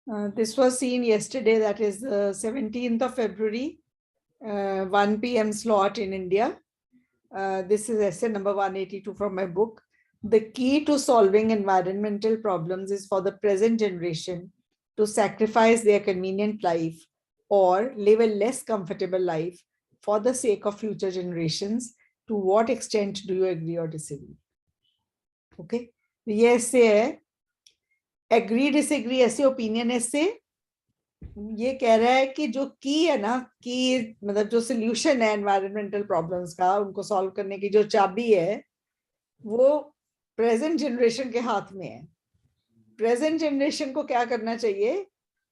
This was seen yesterday, that is the 17th of February, 1 p.m. slot in India. This is essay number 182 from my book. The key to solving environmental problems is for the present generation to sacrifice their convenient life or live a less comfortable life for the sake of future generations. To what extent do you agree or disagree? Okay. ये essay है. Agree, disagree, ऐसे opinion essay. ये कह रहा है कि जो की है ना, की मतलब जो सोल्यूशन है एनवायरमेंटल प्रॉब्लम्स का, उनको सॉल्व करने की जो चाबी है वो प्रेजेंट जनरेशन के हाथ में है. प्रेजेंट जनरेशन को क्या करना चाहिए?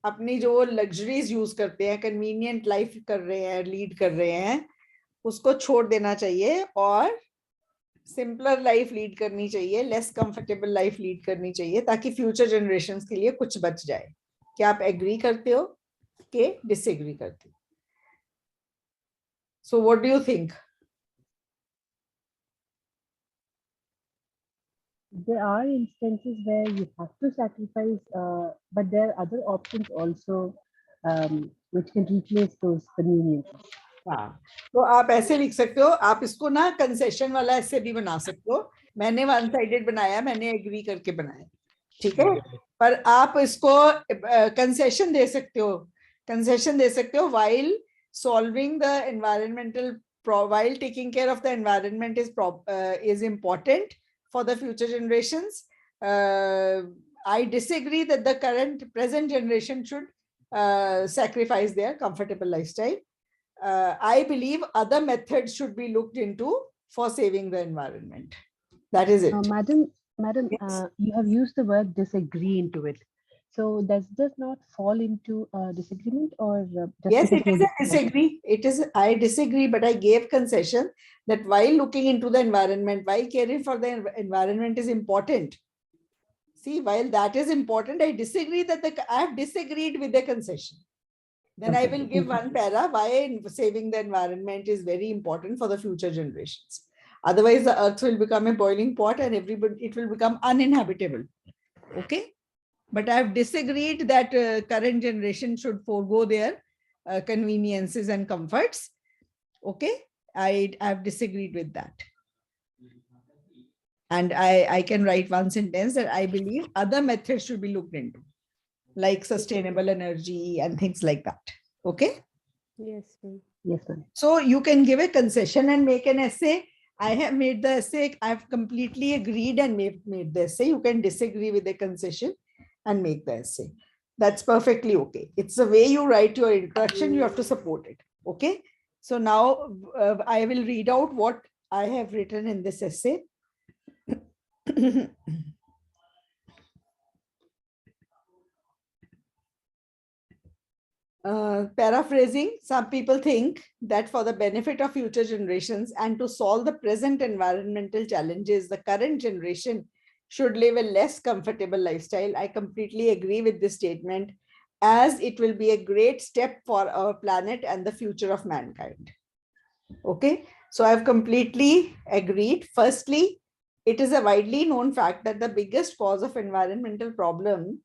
अपनी जो लग्जरीज यूज करते हैं, कन्वीनियंट लाइफ कर रहे हैं, लीड कर रहे हैं, उसको छोड़ देना चाहिए और सिंपलर लाइफ लीड करनी चाहिए, लेस कंफर्टेबल लाइफ लीड करनी चाहिए, ताकि फ्यूचर जनरेशंस के लिए कुछ बच जाए. क्या आप एग्री करते हो कि डिसएग्री करते हो? So what do you think? There are instances where you have to sacrifice, but there are other options also which can replace those conveniences. हाँ, तो आप ऐसे लिख सकते हो. आप इसको ना कंसेशन वाला ऐसे भी बना सकते हो. मैंने वन साइडेड बनाया, मैंने एग्री करके बनाया, ठीक है. पर आप इसको कंसेशन दे सकते हो. कंसेशन दे सकते हो while solving the environmental while taking care of the environment is important for the future generations. I disagree that the present generation should sacrifice their comfortable lifestyle. I believe other methods should be looked into for saving the environment. That is it. Madam, Yes. you have used the word disagree into it. So does this not fall into disagreement, or just Yes, because it is a disagree. It is, I disagree, but I gave concession that while looking into the environment, while caring for the environment is important. See, while that is important, I disagree that I have disagreed with the concession. Then I will give one para why saving the environment is very important for the future generations. Otherwise, the earth will become a boiling pot and it will become uninhabitable. Okay. But I have disagreed that current generation should forego their conveniences and comforts. Okay. I have disagreed with that. And I can write one sentence that I believe other methods should be looked into, like sustainable energy and things like that. Okay. Yes, ma'am. Yes, ma'am. So you can give a concession and make an essay. I have made the essay. I've completely agreed and made the essay. You can disagree with the concession and make the essay. That's perfectly okay. It's the way you write your introduction. You have to support it. Okay. So now I will read out what I have written in this essay. Paraphrasing, some people think that for the benefit of future generations and to solve the present environmental challenges, the current generation should live a less comfortable lifestyle. I completely agree with this statement, as it will be a great step for our planet and the future of mankind. Okay, so I've completely agreed. Firstly, it is a widely known fact that the biggest cause of environmental problem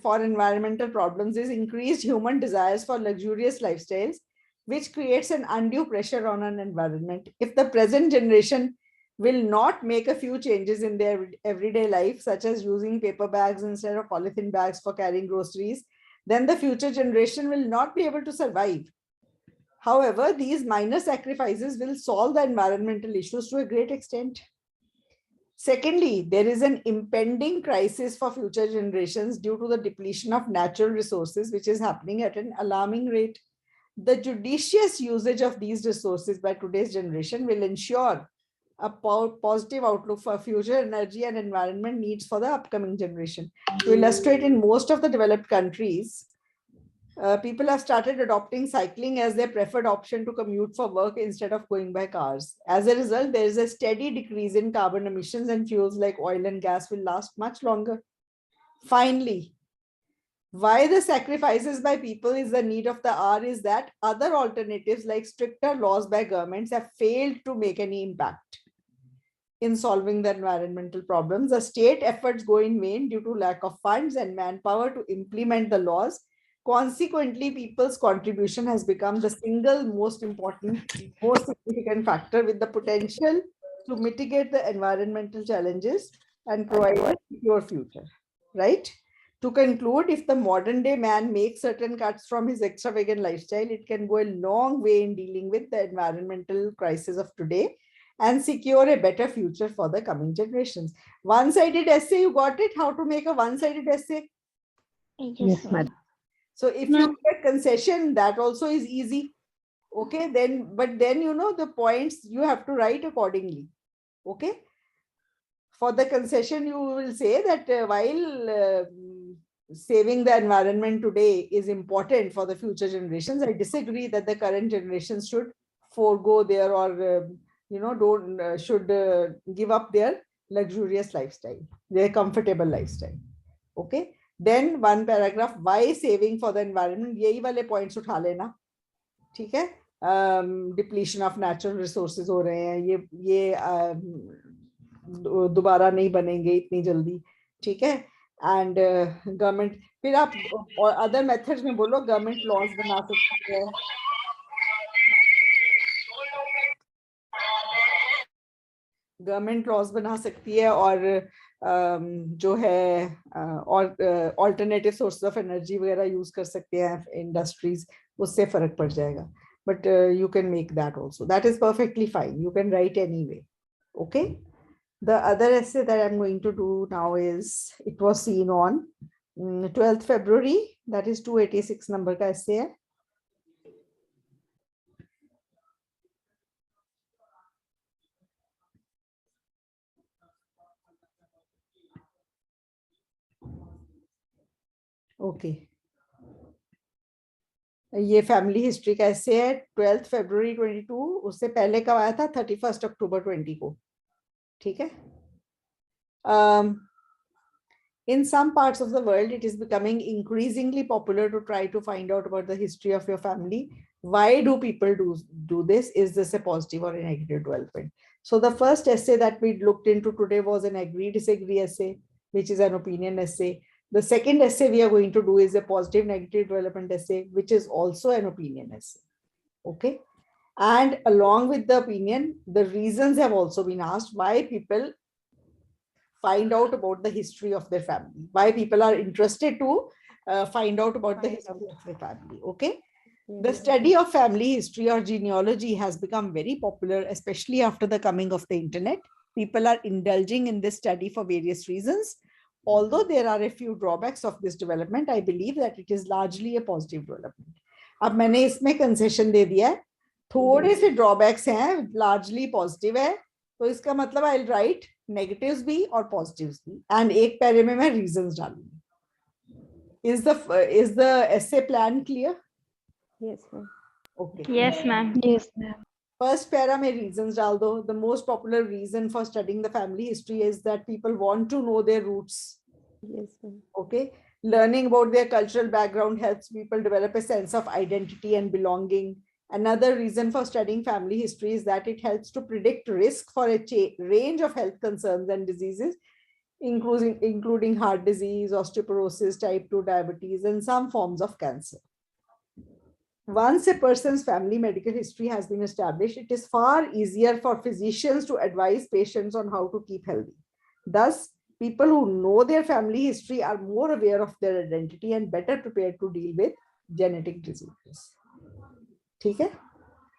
for environmental problems is increased human desires for luxurious lifestyles, which creates an undue pressure on an environment. If the present generation will not make a few changes in their everyday life, such as using paper bags instead of polythene bags for carrying groceries, then the future generation will not be able to survive. However, these minor sacrifices will solve the environmental issues to a great extent. Secondly, there is an impending crisis for future generations due to the depletion of natural resources, which is happening at an alarming rate. The judicious usage of these resources by today's generation will ensure a positive outlook for future energy and environment needs for the upcoming generation. To illustrate, in most of the developed countries, people have started adopting cycling as their preferred option to commute for work instead of going by cars. As a result, there is a steady decrease in carbon emissions, and fuels like oil and gas will last much longer. Finally, why the sacrifices by people is the need of the hour is that other alternatives like stricter laws by governments have failed to make any impact. in solving the environmental problems. The state efforts go in vain due to lack of funds and manpower to implement the laws. Consequently, people's contribution has become the single most important, most significant factor with the potential to mitigate the environmental challenges and provide a secure future. Right? To conclude, if the modern day man makes certain cuts from his extravagant lifestyle, it can go a long way in dealing with the environmental crisis of today and secure a better future for the coming generations. One-sided essay, you got it? How to make a one-sided essay? Yes, madam. So if you get concession, that also is easy. Okay, then, but then the points you have to write accordingly. Okay. For the concession, you will say that while saving the environment today is important for the future generations, I disagree that the current generations should forego their or don't should give up their luxurious lifestyle, their comfortable lifestyle. Okay. Then one paragraph, why saving for the environment, यही वाले points उठा लेना. ठीक है. Depletion of natural resources हो रहे हैं, ये दोबारा नहीं बनेंगे इतनी जल्दी. ठीक है. एंड गवर्नमेंट, फिर आप और अदर मेथड्स में बोलो, गवर्नमेंट लॉज बना सकती है, गवर्नमेंट लॉज बना सकती है, और जो है और ऑल्टरनेटिव सोर्स ऑफ एनर्जी वगैरह यूज कर सकते हैं इंडस्ट्रीज, उससे फर्क पड़ जाएगा. But you can make that also, that is perfectly fine, you can write any way. Okay. The other essay that I'm going to do now is, it was seen on 12th February, that is 286 number का essay है. Okay. ये family history का essay है, 12th February 22. उससे पहले कब आया था? 31st October 20 को. ठीक है. In some parts of the world, it is becoming increasingly popular to try to find out about the history of your family. Why do people do this? Is this a positive or a negative development? So the first essay that we looked into today was an agree-disagree essay, which is an opinion essay. The second essay we are going to do is a positive negative development essay, which is also an opinion essay. Okay. And along with the opinion, the reasons have also been asked why people find out about the history of their family, why people are interested to find out about the history of their family. Okay. The study of family history or genealogy has become very popular, especially after the coming of the internet. People are indulging in this study for various reasons. Although there are a few drawbacks of this development, I believe that it is largely a positive development. अब मैंने इसमें concession दे दिया है, थोड़े से drawbacks हैं, largely positive है, तो इसका मतलब I'll write negatives भी और positives भी, and एक पैरे में मैं reasons डालूंगी. Is the essay plan clear? Yes, ma'am. Okay. Yes, ma'am. Yes, ma'am. First para में reasons डाल दो. The most popular reason for studying the family history is that people want to know their roots. Yes, ma'am. Okay. Learning about their cultural background helps people develop a sense of identity and belonging. Another reason for studying family history is that it helps to predict risk for a range of health concerns and diseases, including heart disease, osteoporosis, type 2 diabetes, and some forms of cancer. Once a person's family medical history has been established, it is far easier for physicians to advise patients on how to keep healthy. Thus, people who know their family history are more aware of their identity and better prepared to deal with genetic diseases. Okay?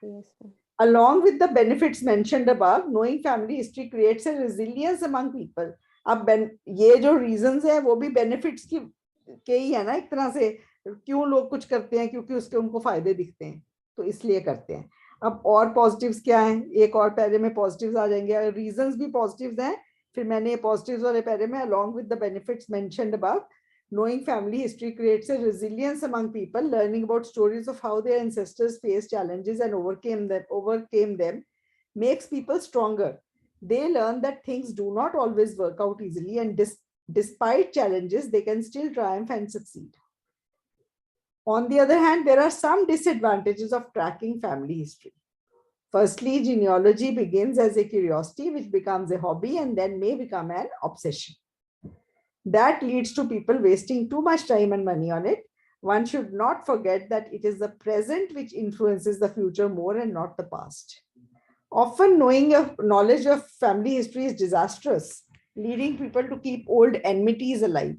Yes, ma'am. Along with the benefits mentioned above, knowing family history creates a resilience among people. अब ये जो reasons है वो भी benefits के ही है ना एक तरह से. क्यों लोग कुछ करते हैं? क्योंकि उसके उनको फायदे दिखते हैं, तो इसलिए करते हैं. अब और पॉजिटिव्स क्या हैं? एक और पैरे में पॉजिटिव्स आ जाएंगे, रीजंस भी पॉजिटिव्स हैं. फिर मैंने पॉजिटिव्स वाले पैरे में along with the benefits mentioned above, knowing family history creates a resilience among people. Learning about stories of how their ancestors faced challenges and overcame them makes people stronger. They learn that things do not always work out easily, and despite challenges, they can still triumph and succeed. On the other hand, there are some disadvantages of tracking family history. Firstly, genealogy begins as a curiosity which becomes a hobby and then may become an obsession. That leads to people wasting too much time and money on it. One should not forget that it is the present which influences the future more and not the past. Often knowledge of family history is disastrous, leading people to keep old enmities alive.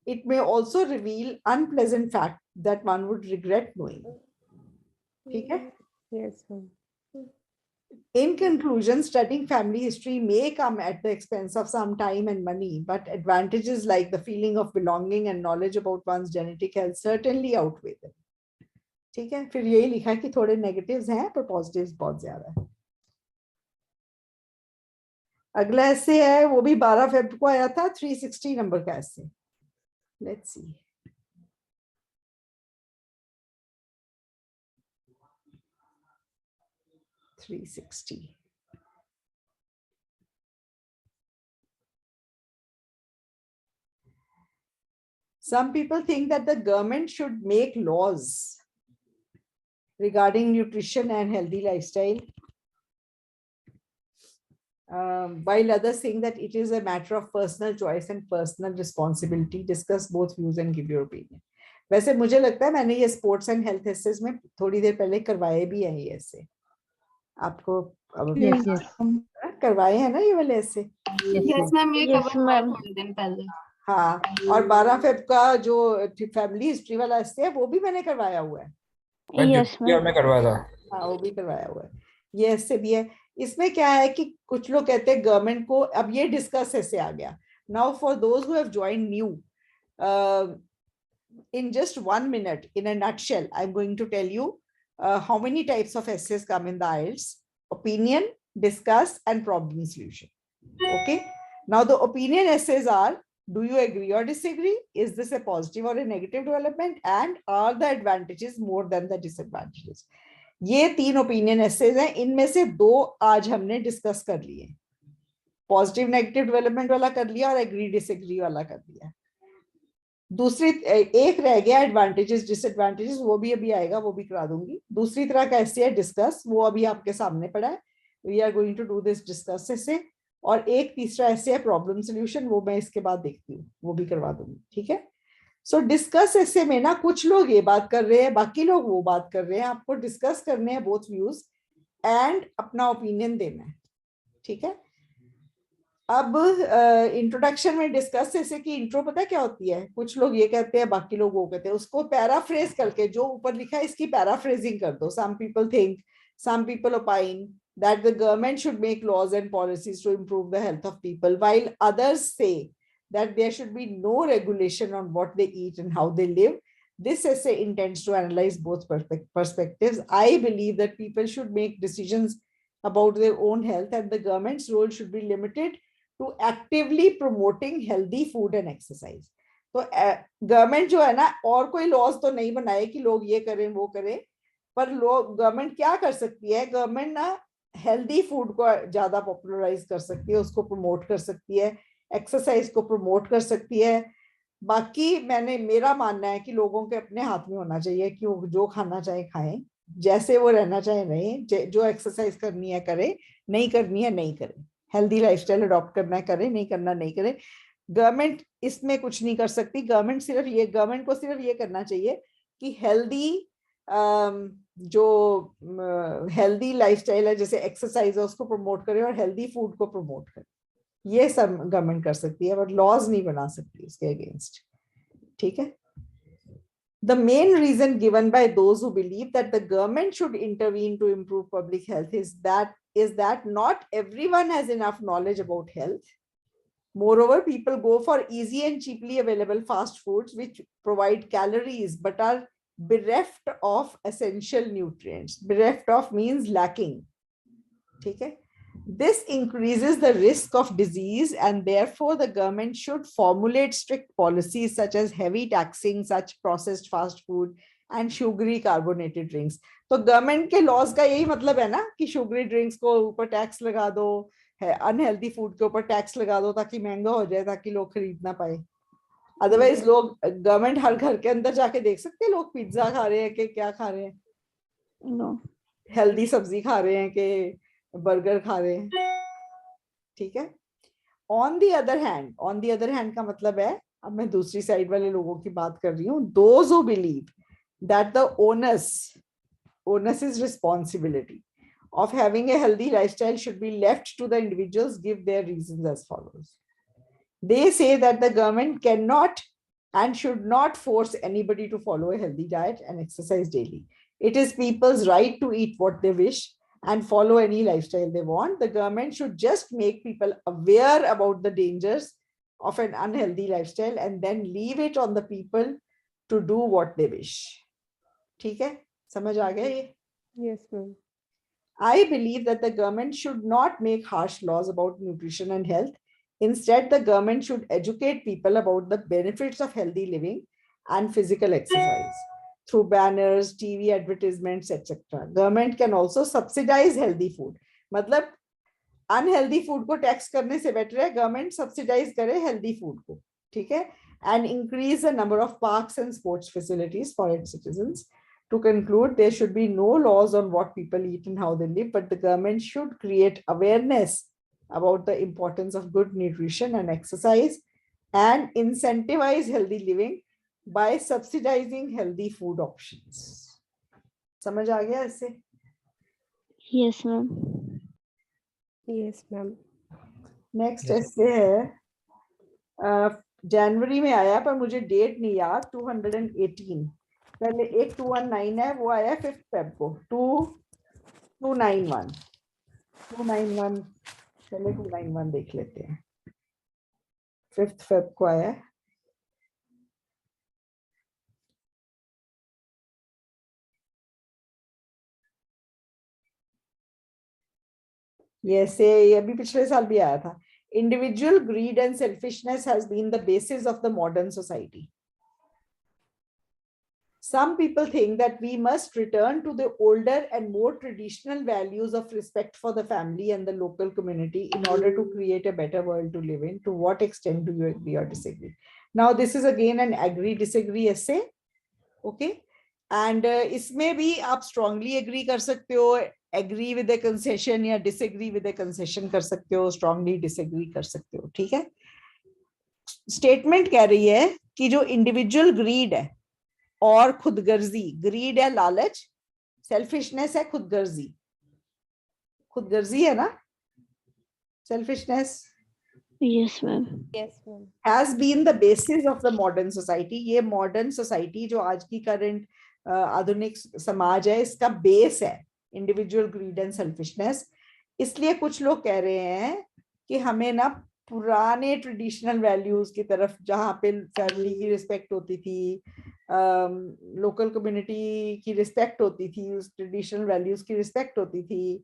It may also reveal unpleasant facts that one would regret knowing. Okay? Yes, ma'am. In conclusion, studying family history may come at the expense of some time and money, but advantages like the feeling of belonging and knowledge about one's genetic health certainly outweigh them. ठीक है, फिर यही लिखा कि थोड़े negatives हैं पर positives बहुत ज्यादा है. अगला ऐसे है, वो भी 12 फेब को आया था, 360 नंबर का ऐसे. Let's see. Some people think that the government should make laws regarding nutrition and healthy lifestyle, while others think that it is a matter of personal choice and personal responsibility. Discuss both views and give your opinion. वैसे मुझे लगता है मैंने ये sports and health assess में थोड़ी देर पहले करवाए भी हैं ये ऐसे. आपको Yes, yes. करवाए हैं ना ये वाले ऐसे? यस मैम, ये थोड़े दिन पहले. हाँ, और 12 फेब का जो फैमिली हिस्ट्री वाला ऐसे है वो भी मैंने करवाया हुआ है. यस मैं करवाया था. हाँ, वो भी करवाया हुआ है. ये ऐसे भी है. इसमें क्या है कि कुछ लोग कहते हैं गवर्नमेंट को, अब ये डिस्कस ऐसे आ गया. Now for those who have joined new, in just 1 minute, in a nutshell, I'm going to tell you how many types of essays come in the IELTS: opinion, discuss, and problem solution. Okay. Now the opinion essays are: do you agree or disagree? Is this a positive or a negative development? And are the advantages more than the disadvantages? ये 3 opinion essays हैं. इनमें से 2 आज हमने discuss कर लिए. Positive negative development वाला कर लिया और एग्री डिसएग्री वाला कर लिया. दूसरी एक रह गया एडवांटेजेस डिसएडवांटेजेस, वो भी अभी आएगा, वो भी करा दूंगी. दूसरी तरह का ऐसे है डिस्कस, वो अभी आपके सामने पड़ा है. We are going to do this discuss ऐसे. और एक तीसरा ऐसे है प्रॉब्लम सोल्यूशन, वो मैं इसके बाद देखती हूँ, वो भी करवा दूंगी. ठीक है. सो डिस्कस ऐसे में ना कुछ लोग ये बात कर रहे हैं, बाकी लोग वो बात कर रहे हैं. आपको डिस्कस करने हैं बोथ व्यूज एंड अपना ओपिनियन देना है. ठीक है. अब इंट्रोडक्शन में डिस्कस ऐसे की इंट्रो पता है क्या होती है? कुछ लोग ये कहते हैं, बाकी लोग वो कहते हैं. उसको पैराफ्रेज करके जो ऊपर लिखा है इसकी पैराफ्रेजिंग कर दो. Some people think, some people opine that the government should make laws and policies to improve the health of people, while others say that there should be no regulation on what they eat and how they live. This essay intends to analyze both perspectives. I believe that people should make decisions about their own health, and the government's role should be limited to actively promoting healthy food and exercise. तो government जो है ना, और कोई laws तो नहीं बनाए कि लोग ये करें वो करें, पर लोग गवर्नमेंट क्या कर सकती है? गवर्नमेंट ना हेल्दी फूड को ज्यादा पॉपुलराइज कर सकती है, उसको प्रमोट कर सकती है, एक्सरसाइज को प्रमोट कर सकती है. बाकी मेरा मानना है कि लोगों के अपने हाथ में होना चाहिए कि वो जो खाना चाहे खाएं, जैसे वो रहना चाहे रहें, जो एक्सरसाइज करनी है करे, नहीं करनी है नहीं करे, हेल्दी लाइफस्टाइल अडॉप्ट करना है करे, नहीं करना नहीं करे. गवर्नमेंट इसमें कुछ नहीं कर सकती. गवर्नमेंट को सिर्फ ये करना चाहिए कि हेल्दी जो हेल्दी लाइफस्टाइल है, जैसे एक्सरसाइज है, उसको प्रमोट करे और हेल्दी फूड को प्रमोट करे. ये सब गवर्नमेंट कर सकती है, बट लॉज नहीं बना सकती इसके अगेंस्ट. ठीक है. The main reason given by those who believe that the government should intervene to improve public health is that not everyone has enough knowledge about health. Moreover, people go for easy and cheaply available fast foods which provide calories but are bereft of essential nutrients. Bereft of means lacking. Okay? This increases the risk of disease, and therefore the government should formulate strict policies such as heavy taxing such processed fast food and sugary carbonated drinks. तो government के laws का यही मतलब है ना कि sugary drinks को ऊपर टैक्स लगा दो, अनहेल्दी फूड के ऊपर टैक्स लगा दो ताकि महंगा हो जाए, ताकि लोग खरीद ना पाए. अदरवाइज लोग, गवर्नमेंट हर घर के अंदर जाके देख सकते हैं लोग पिज्जा खा रहे हैं कि क्या खा रहे हैं. नो. हेल्दी सब्जी खा रहे हैं कि बर्गर खा रहे हैं, ठीक है। ऑन द अदर हैंड का मतलब है, अब मैं दूसरी साइड वाले लोगों की बात कर रही हूँ, those who believe that the onus is responsibility of having a healthy lifestyle should be left to the individuals give their reasons as follows. They say that the government cannot and should not force anybody to follow a healthy diet and exercise daily. It is people's right to eat what they wish and follow any lifestyle they want. The government should just make people aware about the dangers of an unhealthy lifestyle and then leave it on the people to do what they wish. ठीक है, समझ आ गया ये? Yes, ma'am. I believe that the government should not make harsh laws about nutrition and health. Instead, the government should educate people about the benefits of healthy living and physical exercise through banners, TV advertisements, etc. Government can also subsidize healthy food. मतलब unhealthy food को tax करने से better है government subsidize करे healthy food को, ठीक है? And increase the number of parks and sports facilities for its citizens. To conclude, there should be no laws on what people eat and how they live, but the government should create awareness about the importance of good nutrition and exercise and incentivize healthy living by subsidizing healthy food options. समझ आ गया इससे? Yes, ma'am. Yes, ma'am. Next ऐसे है, जनवरी में आया पर मुझे date नहीं याद, 218, पहले एक 219 है वो आया 5 फेब को, 291 पहले 291 देख लेते हैं, 5 फेब को आया है। ये अभी पिछले साल भी आया था। Individual greed and selfishness has been the basis of the modern society. Some people think that we must return to the older and more traditional values of respect for the family and the local community in order to create a better world to live in. To what extent do you agree or disagree? Now, this is again an agree-disagree essay. Okay. And इसमें भी आप strongly agree कर सकते हो, agree with a concession या disagree with a concession कर सकते हो, strongly disagree कर सकते हो, ठीक है? Statement कह रही है कि जो individual greed है और खुदगर्जी, greed है लालच, selfishness है खुदगर्जी है ना? Selfishness Yes, ma'am. Yes, ma'am. has been the basis of the modern society. ये modern society जो आज की current आधुनिक समाज है, इसका बेस है इंडिविजुअल ग्रीड एंड सेल्फिशनेस। इसलिए कुछ लोग कह रहे हैं कि हमें ना पुराने ट्रेडिशनल वैल्यूज की तरफ, जहाँ पे फैमिली की रिस्पेक्ट होती थी, लोकल कम्युनिटी की रिस्पेक्ट होती थी, उस ट्रेडिशनल वैल्यूज की रिस्पेक्ट होती थी,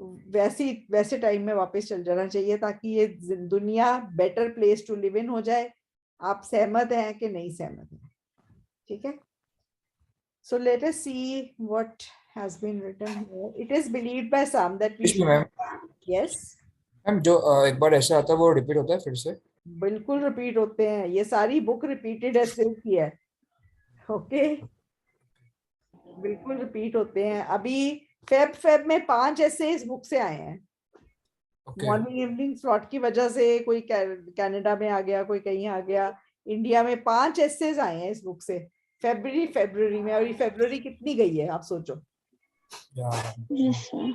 वैसे टाइम में वापस चल जाना चाहिए ताकि ये दुनिया better place to live in हो जाए। आप सहमत हैं कि नहीं सहमत हैं? ठीक है। So let us see what has been written here. It is believed by some that we ma'am yes ma'am जो एक बार ऐसा आता है वो रिपीट होता है फिर से? बिल्कुल रिपीट होते हैं, ये सारी बुक रिपीटेड ऐसे की है। ओके, बिल्कुल रिपीट होते हैं। अभी फेब में 5 ऐसे इस बुक से आए हैं। मॉर्निंग इवनिंग स्लॉट की वजह से कोई कनाडा में आ गया, कोई कहीं आ गया, इंडिया में 5 एसेज आए हैं इस बुक से फरवरी में। और ये फरवरी कितनी गई है आप सोचो? Yes, ma'am.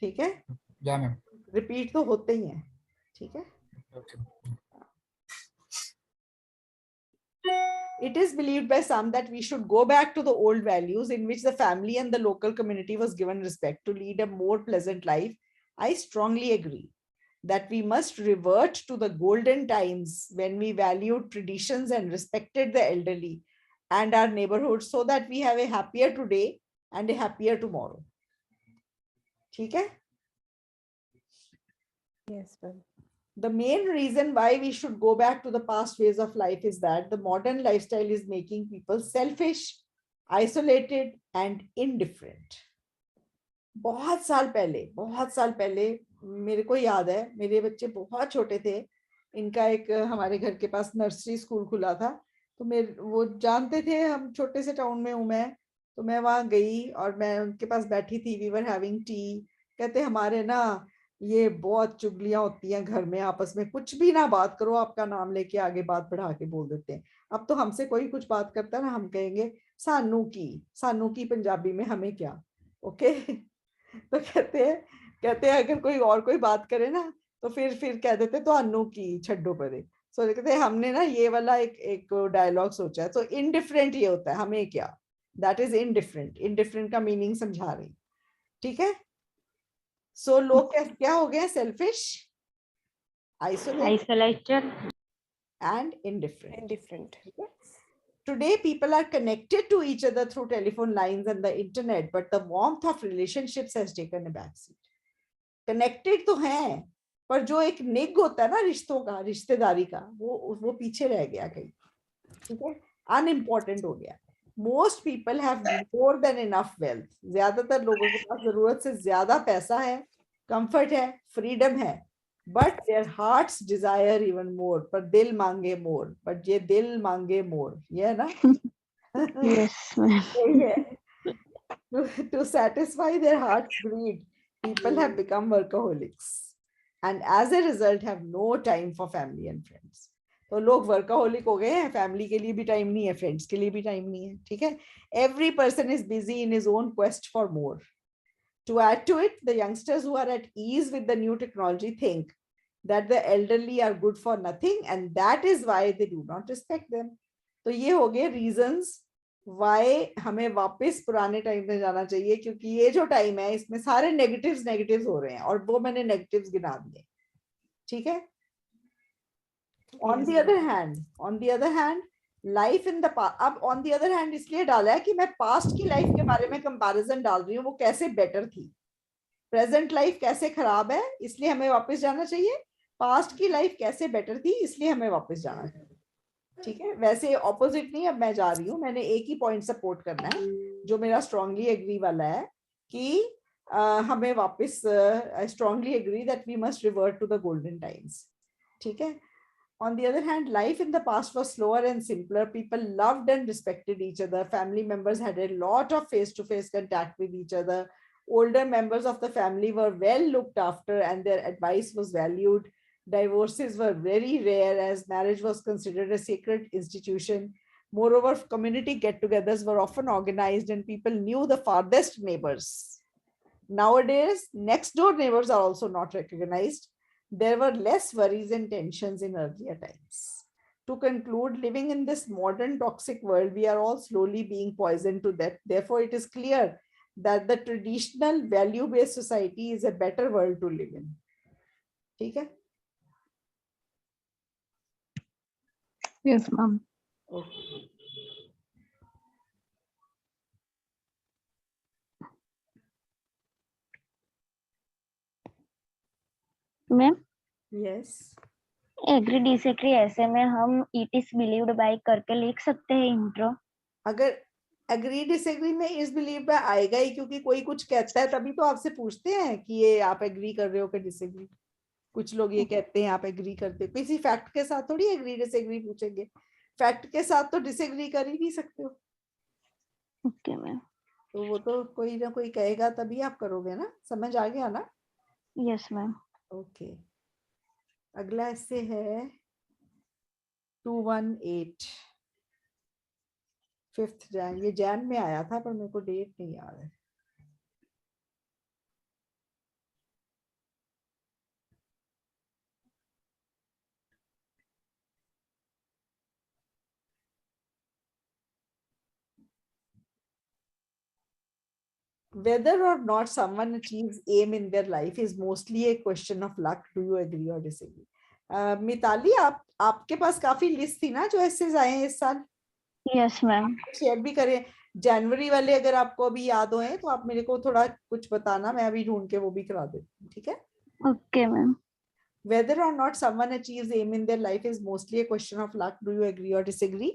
ठीक है, या मैम रिपीट तो होते ही हैं, ठीक है। It is believed by some that we should go back to the old values in which the family and the local community was given respect to lead a more pleasant life. I strongly agree that we must revert to the golden times when we valued traditions and respected the elderly and our neighborhoods so that we have a happier today and a happier tomorrow. ठीक है? Yes, ma'am. The main reason why we should go back to the past ways of life is that the modern lifestyle is making people selfish, isolated, and indifferent. बहुत साल पहले मेरे को याद है, मेरे बच्चे बहुत छोटे थे, इनका एक हमारे घर के पास नर्सरी स्कूल खुला था, तो वो जानते थे हम छोटे से टाउन में हूं मैं, तो मैं वहां गई और मैं उनके पास बैठी थी, वी वर हैविंग टी। कहते हमारे ना ये बहुत चुगलियां होती हैं घर में, आपस में कुछ भी ना बात करो, आपका नाम लेके आगे बात बढ़ा के बोल देते हैं। अब तो हमसे कोई कुछ बात करता है ना, हम कहेंगे सानू की पंजाबी में हमें क्या। ओके तो कहते हैं अगर कोई और कोई बात करे ना तो फिर कह देते तो अनु की छड्डो परे। सो कहते हैं हमने ना ये वाला एक एक डायलॉग सोचा है। तो इनडिफरेंट ये होता है, हमें क्या, दैट इज इनडिफरेंट। इनडिफरेंट का मीनिंग समझा रही, ठीक है। सो लोग क्या हो गए, selfish, Isolated. and indifferent. Okay? Today, people are connected to each other through telephone lines and the internet, but the warmth of relationships has taken a backseat. Connected तो हैं, पर जो एक निग होता है ना रिश्तों का, रिश्तेदारी का, वो पीछे रह गया कहीं, ठीक है, अनइम्पोर्टेंट हो गया। Most people have more than enough wealth. ज्यादातर लोगों के पास जरूरत से ज्यादा पैसा है, कंफर्ट है, फ्रीडम है, but their hearts desire even more. पर दिल मांगे more. but ये दिल मांगे more, ये है ना? Yes, ma'am. यही है। To satisfy their heart's greed, people have become workaholics, and as a result have no time for family and friends. तो लोग वर्काहोलिक हो गए हैं, फैमिली के लिए भी टाइम नहीं है, फ्रेंड्स के लिए भी टाइम नहीं है, ठीक है। Every person is busy in his own quest for more. To add to it, the youngsters who are at ease with the new technology think that the elderly are good for nothing, and that is why they do not respect them. तो ये हो गए reasons why हमें वापस पुराने time में जाना चाहिए, क्योंकि ये जो टाइम है इसमें सारे नेगेटिव्स हो रहे हैं, और वो मैंने नेगेटिव्स गिना दिए, ठीक है। On the other hand, life in the past, अब ऑन द अदर हैंड इसलिए डाला है कि मैं पास्ट की लाइफ के बारे में कंपैरिजन डाल रही हूँ, वो कैसे बेटर थी, प्रेजेंट लाइफ कैसे खराब है, इसलिए हमें वापस जाना चाहिए, पास्ट की लाइफ कैसे बेटर थी इसलिए हमें वापस जाना चाहिए, ठीक है। वैसे ऑपोजिट नहीं, अब मैं जा रही हूँ, मैंने एक ही पॉइंट सपोर्ट करना है जो मेरा स्ट्रांगली एग्री वाला है कि हमें वापस, I strongly agree that we must revert to the golden times, ठीक है। On the other hand, life in the past was slower and simpler. People loved and respected each other. Family members had a lot of face-to-face contact with each other. Older members of the family were well looked after and their advice was valued. Divorces were very rare as marriage was considered a sacred institution. Moreover, community get-togethers were often organized and people knew the farthest neighbors. Nowadays, next-door neighbors are also not recognized. There were less worries and tensions in earlier times. To conclude, living in this modern toxic world, we are all slowly being poisoned to death. Therefore, it is clear that the traditional value-based society is a better world to live in. ठीक है? Yes, ma'am. Okay. Ma'am, Yes. Agree disagree ऐसे में हम it is believed bye करके लिख सकते हैं intro. अगर एग्री डिसएग्री में इस बिलीव पे आएगा ही, क्योंकि कोई कुछ कहता है तभी तो आपसे पूछते हैं कि ये आप एग्री कर रहे हो कि डिसएग्री। कुछ लोग ये कहते हैं आप एग्री करते हो, किसी फैक्ट के साथ थोड़ी एग्री डिसएग्री पूछेंगे, फैक्ट के साथ तो डिसएग्री कर ही नहीं सकते हो। Okay ma'am. तो वो तो कोई ना कोई कहेगा तभी आप करोगे ना, समझ आ गया ना? Yes ma'am. ओके, अगला इससे है 218 5th जैन, ये जैन में आया था पर मेरे को डेट नहीं याद है। Whether or not someone achieves aim in their life is mostly a question of luck. Do you agree or disagree? Mitali, आपके पास काफी लिस्ट थी ना जो एसेज आए हैं इस साल? Yes ma'am. शेयर भी करें जनवरी वाले, अगर आपको अभी याद हो तो आप मेरे को थोड़ा कुछ बताना, मैं अभी ढूंढ के वो भी करा देती हूँ, ठीक है? Okay ma'am. Whether or not someone achieves aim in their life is mostly a question of luck. Do you agree or disagree?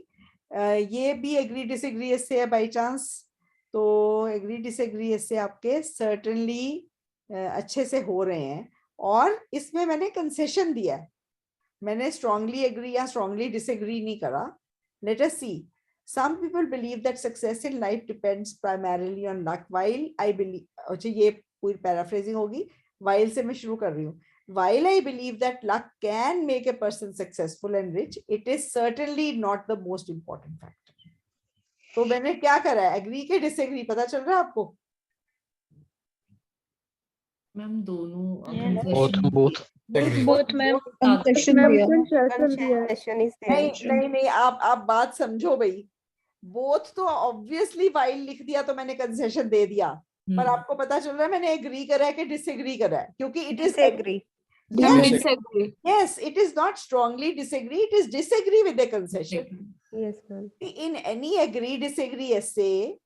ये भी एग्री डिसएग्री इससे है बाई चांस, तो एग्री डिसएग्री इससे आपके सर्टेनली अच्छे से हो रहे हैं, और इसमें मैंने कंसेशन दिया है, मैंने स्ट्रांगली एग्री या स्ट्रांगली डिसएग्री नहीं करा। Let us C, Some people believe that success in life depends primarily on luck, while I believe, अच्छा ये पूरी paraphrasing होगी, while से मैं शुरू कर रही हूँ. While I believe that luck can make a person successful and rich, it is certainly not the most important factor. तो मैंने क्या करा है, agree के disagree, पता चल रहा है आपको? मैम दोनों both agree. Both, ma'am. Concession Ma'am, दिया. concession दिया है. Concession is there. नहीं आप बात समझो भाई. बोथ तो ऑब्वियसली वाइल लिख दिया तो मैंने कंसेशन दे दिया, पर आपको पता चल रहा है मैंने एग्री करा है कि डिसएग्री करा है, क्योंकि it is Disagree. Disagree. yes, it is not strongly disagree, it is disagree with the concession. Yes, ma'am. In any agree disagree essay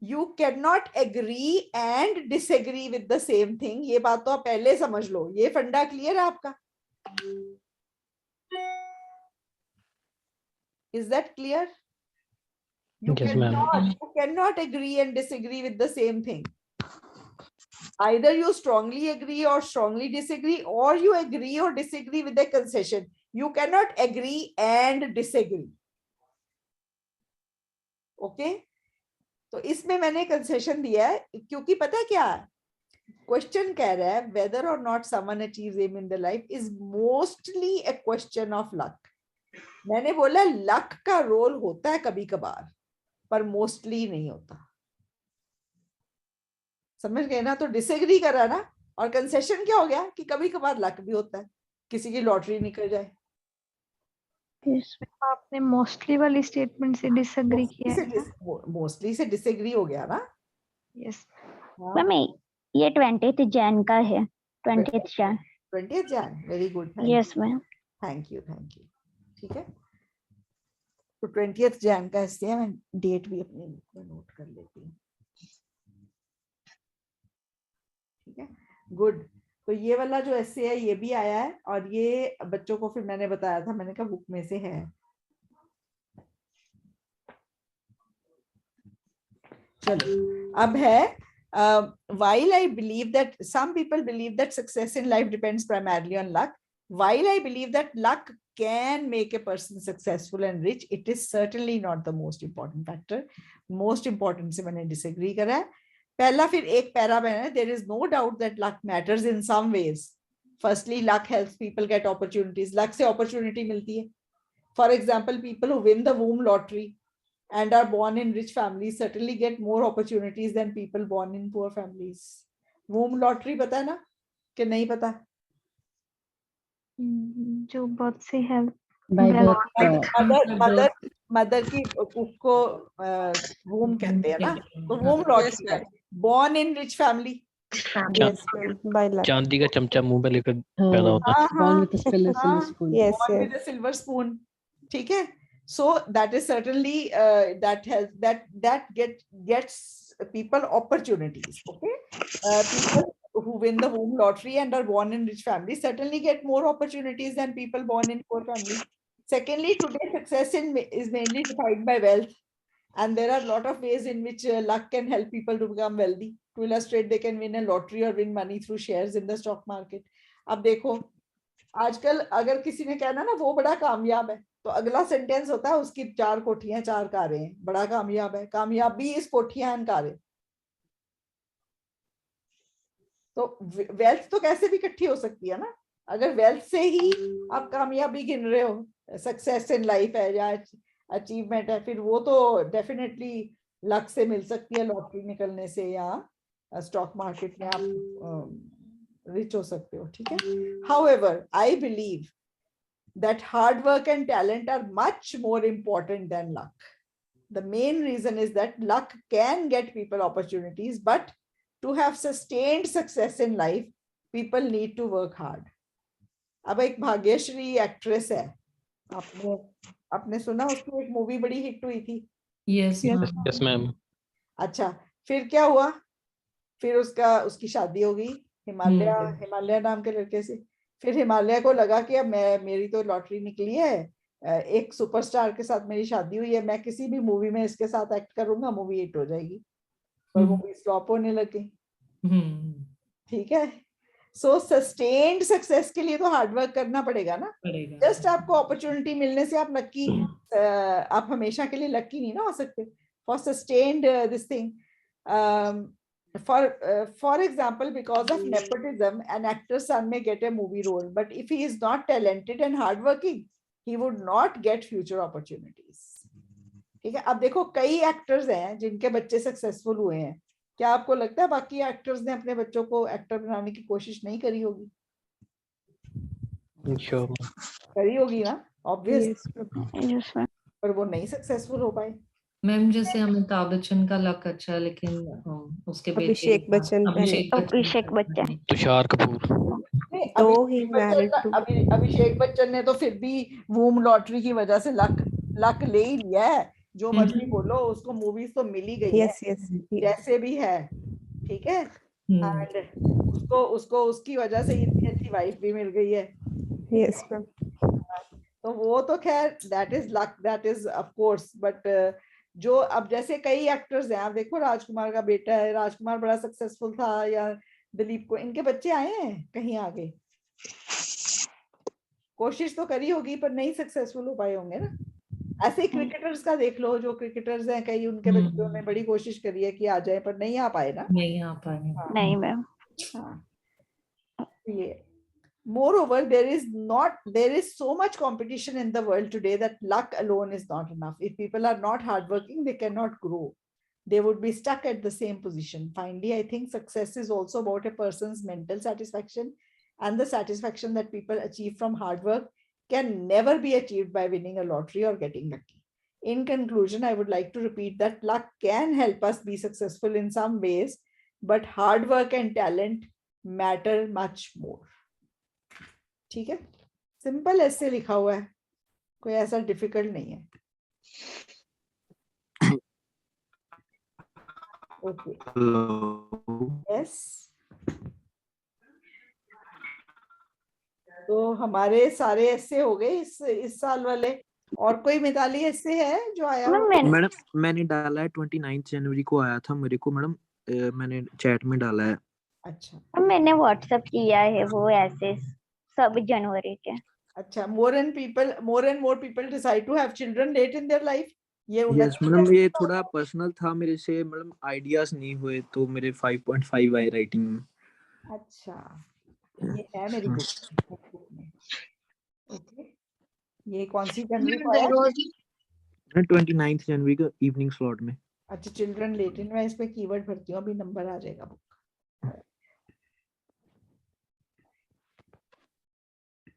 you cannot agree and disagree with the same thing. ये बात तो आप पहले समझ लो, ये फंडा clear है आपका? Is that clear? You Yes, ma'am. cannot agree and disagree with the same thing. Either you strongly agree or strongly disagree, or you agree or disagree with the concession. You cannot agree and disagree. Okay? तो इसमें मैंने concession दिया है, क्योंकि पता है क्या है? Question कह रहा है whether or not someone achieves aim in the life is mostly a question of luck. मैंने बोला luck का रोल होता है कभी कभार, पर मोस्टली नहीं होता. समझ गए ना? तो डिसएग्री करा ना, और कंसेशन क्या हो गया कि कभी कभार लक भी होता है, किसी की लॉटरी निकल जाए. आपने मोस्टली वाली स्टेटमेंट से डिसएग्री किया है. मोस्टली से डिसएग्री हो गया ना. यस मैम ये 20th जैन का है. 20th Jain. 20th Jain. Very good. Yes ma'am. Thank you. ठीक है, तो 20th जैन का इसलिए मैं डेट भी अपने नोट कर लेती हूँ. ठीक है, गुड. तो ये वाला जो ऐसे है ये भी आया है, और ये बच्चों को फिर मैंने बताया था, मैंने कहा बुक में से है. चलो अब है while I believe that some people believe that success in life depends primarily on luck, while I believe that luck can make a person successful and rich, it is certainly not the most important factor. Most important से मैंने disagree करा है. पहला फिर एक para में, there is no doubt that luck matters in some ways. Firstly, luck helps people get opportunities. Luck से opportunity मिलती है. For example, people who win the womb lottery and are born in rich families certainly get more opportunities than people born in poor families. Womb lottery पता है ना कि नहीं पता? जो बहुत से हेल्प By birth. मदर की उसको womb कहते हैं ना, तो womb lottery है. Born in rich family. Yes, ma'am. By luck. चांदी का चमचा मुंह पे लेकर पैदा होता है. Born with a silver spoon. Yes, Born yes. with a silver spoon. ठीक है. So that is certainly that helps, that gets people opportunities. Okay, people who win the womb lottery and are born in rich families certainly get more opportunities than people born in poor families. Secondly, today success is mainly defined by wealth, and there are a lot of ways in which luck can help people to become wealthy. To illustrate, they can win a lottery or win money through shares in the stock market. अब देखो, आजकल अगर किसी ने कहना ना वो बड़ा कामयाब है, तो अगला सेंटेंस होता है उसकी 4 कोठियां 4 कारें हैं, बड़ा कामयाब है. कामयाबी इस कोठियां एंड कारें. तो वेल्थ तो कैसे भी इकट्ठी हो सकती है ना. अगर वेल्थ से ही आप कामयाबी गिन रहे हो, सक्सेस इन लाइफ है या अचीवमेंट है, फिर वो तो डेफिनेटली लक से मिल सकती है, लॉटरी निकलने से या स्टॉक मार्केट में आप रिच हो सकते हो. ठीक है. However, I believe that hard work and talent are much more important than luck. The main reason is that luck can get people opportunities, but to have sustained success in life, people need to work hard. अब एक Bhagyashree actress है, आपने सुना उसकी एक movie बड़ी hit हुई थी. Yes yes ma'am. अच्छा, फिर क्या हुआ? फिर उसकी शादी हो गई हिमालय नाम के लड़के से. फिर हिमालय को लगा कि अब मेरी तो लॉटरी निकली है, एक सुपरस्टार के साथ मेरी शादी हुई है, मैं किसी भी मूवी में इसके साथ एक्ट करूंगा, मूवी हिट हो जाएगी. पर मूवी फ्लॉप होने लगी. ठीक है. सो सस्टेन्ड सक्सेस के लिए तो हार्ड वर्क करना पड़ेगा ना. जस्ट आपको अपॉर्चुनिटी मिलने से आप लकी आप हमेशा के लिए लकी नहीं ना हो सकते. For sustained this thing, for example, because of nepotism, an actor's son may get a movie role, but if he is not talented and hardworking, he would not get future opportunities. ठीक है. अब देखो कई actors हैं जिनके बच्चे successful हुए हैं. क्या आपको लगता है बाकी एक्टर्स ने अपने बच्चों को एक्टर बनाने की कोशिश नहीं करी होगी? Sure. करी होगी ना, obvious. Yes, ma'am. Yes, ma'am. पर वो नहीं सक्सेसफुल हो पाए. मैम जैसे अमिताभ बच्चन का लक अच्छा है, लेकिन उसके बेटे अभिषेक बच्चन अभिषेक बच्चन. तुषार कपूर. नहीं, तो he Abhishek married Bachchan to- Abhishek Bachchan ने तो फिर भी वूम लॉटरी की वजह से लक ले ही लिया है. जो मर्जी बोलो, उसको मूवीज तो मिल ही गई है Yes, yes. जैसे भी है. ठीक है. एंड उसको उसकी वजह से इतनी अच्छी वाइफ भी मिल गई है. Yes, ma'am. तो वो तो खैर that is luck, that is of course. But जो अब जैसे कई एक्टर्स हैं, आप देखो राजकुमार का बेटा है, राजकुमार बड़ा सक्सेसफुल था, या दिलीप को, इनके बच्चे आए हैं कहीं आगे. कोशिश तो करी होगी पर नहीं सक्सेसफुल हो पाए होंगे ना. ऐसे ही क्रिकेटर्स का देख लो, जो क्रिकेटर्स हैं कई, उनके बच्चों ने बड़ी कोशिश करी है कि आ जाए पर नहीं आ पाए ना. नहीं आ पाए. नहीं मैम. हाँ. ये moreover, there is so much competition in the world today that luck alone is not enough. If people are not hardworking, they cannot grow. They would be stuck at the same position. Finally, I think success is also about a person's mental satisfaction, and the satisfaction that people achieve from hard work can never be achieved by winning a lottery or getting lucky. In conclusion, I would like to repeat that luck can help us be successful in some ways, but hard work and talent matter much more. ठीक है. Simple ऐसे लिखा हुआ है, कोई ऐसा difficult नहीं है. ओके. यस. तो हमारे सारे ऐसे हो गए इस साल वाले. और कोई मिताली ऐसे है जो आया? मैडम मैंने डाला है 29 जनवरी को आया था मेरे को मैडम. मैंने चैट में डाला है. अच्छा. मैंने व्हाट्सएप किया है वो ऐसे सब जनवरी के. अच्छा. More and more people decide to have children late in their life. ये यस मैडम, ये थोड़ा पर्सनल था मेरे से, मतलब आइडियाज नहीं हुए तो मेरे 5.5 आए राइटिंग में. अच्छा. ये है मेरी बुक में. ओके. ये कौन सी जनवरी को आया? 29 जनवरी को इवनिंग स्लॉट में. अच्छा. चिल्ड्रन लेट इन. मैं इस पे कीवर्ड भरती हूँ, अभी नंबर आ जाएगा book.